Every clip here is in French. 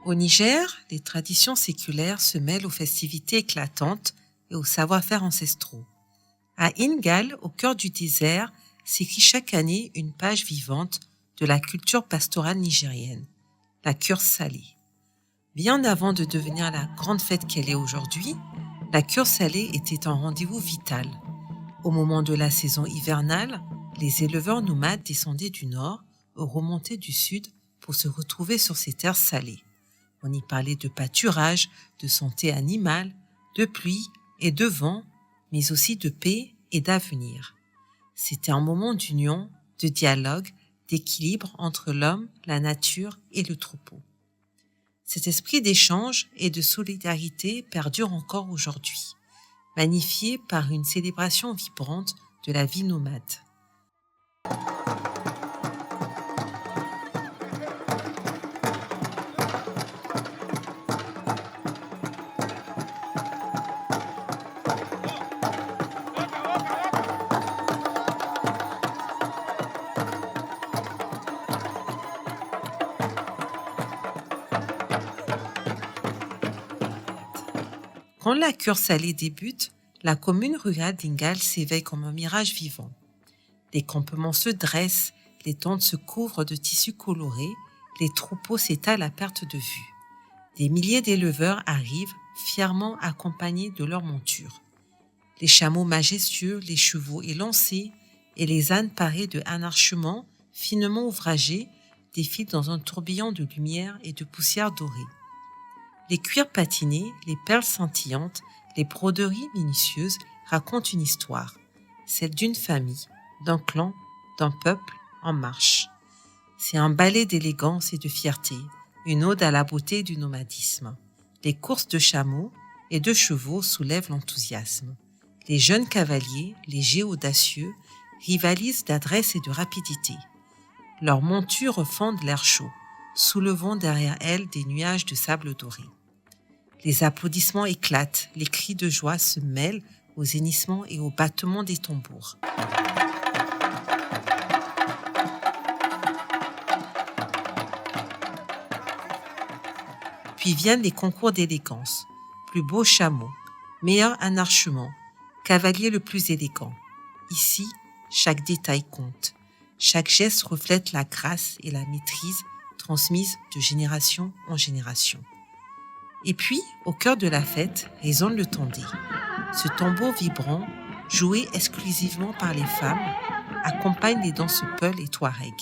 Au Niger, les traditions séculaires se mêlent aux festivités éclatantes et aux savoir-faire ancestraux. À Ingal, au cœur du désert, s'écrit chaque année une page vivante de la culture pastorale nigérienne, la cure salée. Bien avant de devenir la grande fête qu'elle est aujourd'hui, la cure salée était un rendez-vous vital. Au moment de la saison hivernale, les éleveurs nomades descendaient du nord ou remontaient du sud pour se retrouver sur ces terres salées. On y parlait de pâturage, de santé animale, de pluie et de vent, mais aussi de paix et d'avenir. C'était un moment d'union, de dialogue, d'équilibre entre l'homme, la nature et le troupeau. Cet esprit d'échange et de solidarité perdure encore aujourd'hui, magnifié par une célébration vibrante de la vie nomade. Quand la cure salée débute, la commune rurale d'Ingal s'éveille comme un mirage vivant. Les campements se dressent, les tentes se couvrent de tissus colorés, les troupeaux s'étalent à perte de vue. Des milliers d'éleveurs arrivent, fièrement accompagnés de leurs montures. Les chameaux majestueux, les chevaux élancés et les ânes parés de harnachements finement ouvragés défilent dans un tourbillon de lumière et de poussière dorée. Les cuirs patinés, les perles scintillantes, les broderies minutieuses racontent une histoire, celle d'une famille, d'un clan, d'un peuple en marche. C'est un ballet d'élégance et de fierté, une ode à la beauté du nomadisme. Les courses de chameaux et de chevaux soulèvent l'enthousiasme. Les jeunes cavaliers, légers audacieux, rivalisent d'adresse et de rapidité. Leurs montures fendent l'air chaud, soulevant derrière elles des nuages de sable doré. Les applaudissements éclatent, les cris de joie se mêlent aux hennissements et aux battements des tambours. Puis viennent les concours d'élégance. Plus beau chameau, meilleur harnachement, cavalier le plus élégant. Ici, chaque détail compte. Chaque geste reflète la grâce et la maîtrise transmises de génération en génération. Et puis, au cœur de la fête, résonne le tandé. Ce tambour vibrant, joué exclusivement par les femmes, accompagne les danses Peul et Touareg.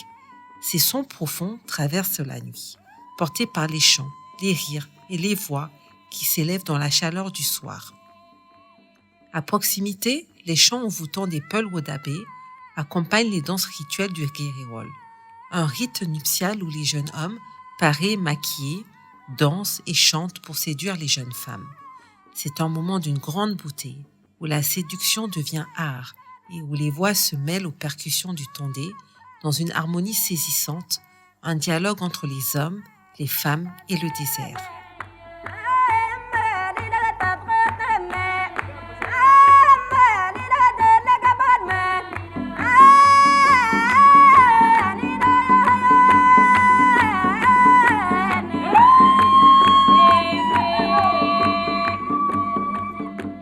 Ces sons profonds traversent la nuit, portés par les chants, les rires et les voix qui s'élèvent dans la chaleur du soir. À proximité, les chants envoûtants des Peul Wodabé accompagnent les danses rituelles du Guéréwol, un rite nuptial où les jeunes hommes, parés, maquillés, dansent et chantent pour séduire les jeunes femmes. C'est un moment d'une grande beauté, où la séduction devient art et où les voix se mêlent aux percussions du tandé dans une harmonie saisissante, un dialogue entre les hommes, les femmes et le désert.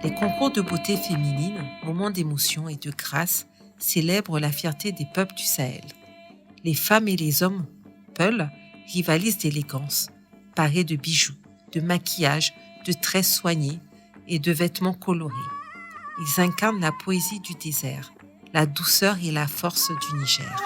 Les concours de beauté féminine, moments d'émotion et de grâce, célèbrent la fierté des peuples du Sahel. Les femmes et les hommes Peul rivalisent d'élégance, parés de bijoux, de maquillage, de tresses soignées et de vêtements colorés. Ils incarnent la poésie du désert, la douceur et la force du Niger.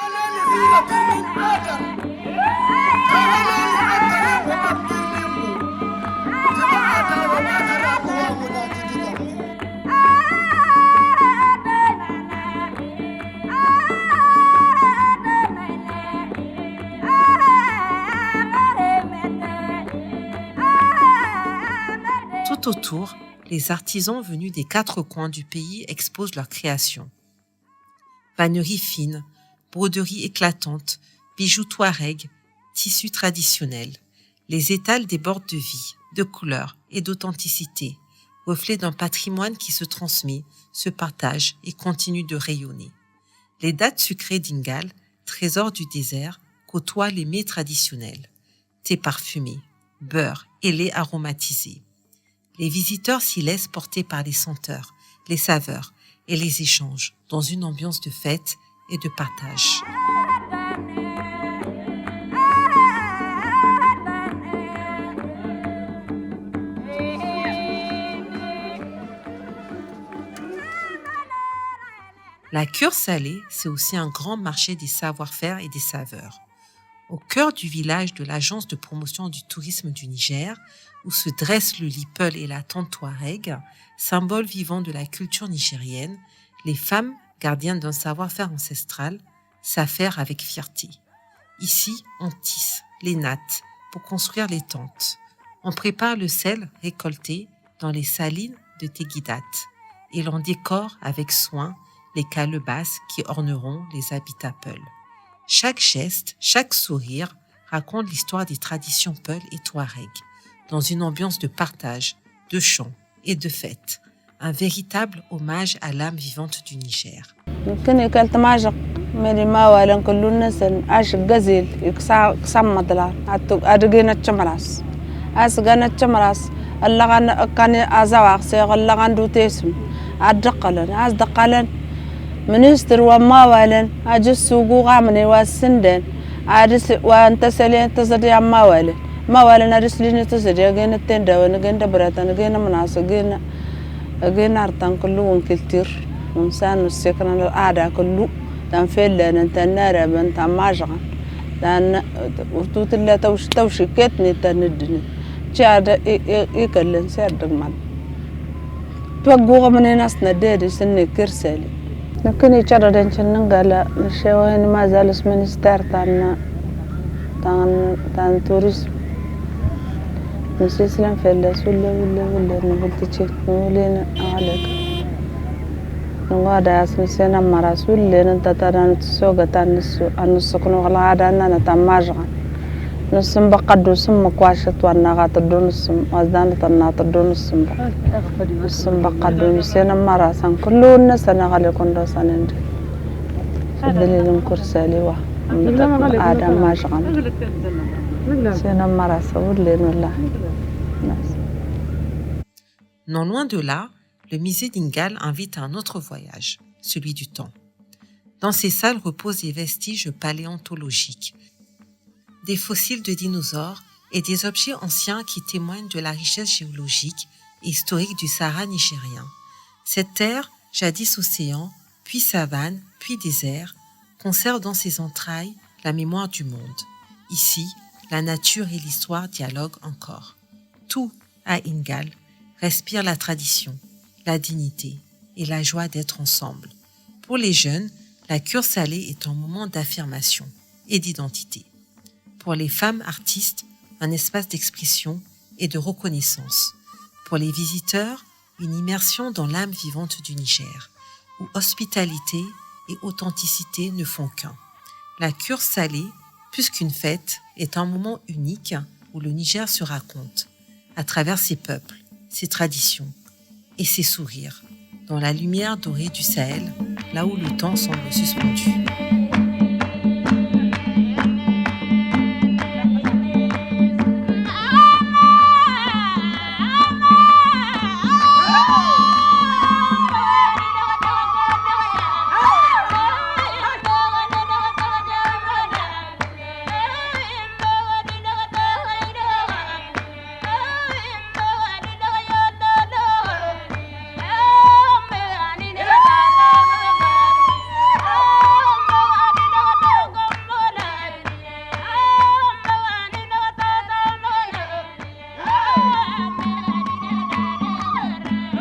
Tout autour, les artisans venus des 4 coins du pays exposent leurs créations. Vanneries fines, broderies éclatantes, bijoux touareg, tissus traditionnels. Les étals débordent de vie, de couleurs et d'authenticité, reflet d'un patrimoine qui se transmet, se partage et continue de rayonner. Les dattes sucrées d'Ingal, trésors du désert, côtoient les mets traditionnels. Thé parfumé, beurre et lait aromatisé. Les visiteurs s'y laissent porter par les senteurs, les saveurs et les échanges dans une ambiance de fête et de partage. La cure salée, c'est aussi un grand marché des savoir-faire et des saveurs. Au cœur du village de l'Agence de promotion du tourisme du Niger, où se dressent le Lipel et la tente Touareg, symbole vivant de la culture nigérienne, les femmes, gardiennes d'un savoir-faire ancestral, s'affairent avec fierté. Ici, on tisse les nattes pour construire les tentes. On prépare le sel récolté dans les salines de Teguidat et l'on décore avec soin les calebasses qui orneront les habitats Peul. Chaque geste, chaque sourire raconte l'histoire des traditions Peul et Touareg, dans une ambiance de partage, de chant et de fête. Un véritable hommage à l'âme vivante du Niger. منستر وما والن أجس سوقو غامني والسندن أرس وانتسلين تصدي ما والن ما والن أرس لين تصدي أجين التندا ونجين دبرتان أجين مناس أجين أرتان كله ونكتير ونسان السكن الأعداء كله تنفيل لنا تنارا بنت ماجعا لأن وتوت الله توش كتني تندني جاد يكلن سير دمال توقوا من الناس ندير سن كرسالي لكن يجرد إن شنن قال الشيوين ما زال اسم منستر تان توريزم نسيسلم في اللاس ولا نبلتشي نولين عليك نواد اسمسنا مراس ولا انت ترى تسوق تان النسكن ولا عاد انا تماجغا نسم بقدو سم كواشت وانا غاتدون السم وزان تناطدون السم السم بقدو نسينا مراسان كله الناس انا غالي كوندو سانند الدليل كرسالي وا ادم ماجغا سينا مراسا ولين والله Non loin de là, le musée d'Ingal invite à un autre voyage, celui du temps. Dans ces salles reposent des vestiges paléontologiques, des fossiles de dinosaures et des objets anciens qui témoignent de la richesse géologique et historique du Sahara nigérien. Cette terre, jadis océan, puis savane, puis désert, conserve dans ses entrailles la mémoire du monde. Ici, la nature et l'histoire dialoguent encore. Tout, à Ingal, respire la tradition, la dignité et la joie d'être ensemble. Pour les jeunes, la cure salée est un moment d'affirmation et d'identité. Pour les femmes artistes, un espace d'expression et de reconnaissance. Pour les visiteurs, une immersion dans l'âme vivante du Niger, où hospitalité et authenticité ne font qu'un. La cure salée, plus qu'une fête, est un moment unique où le Niger se raconte, à travers ses peuples, ses traditions et ses sourires, dans la lumière dorée du Sahel, là où le temps semble suspendu.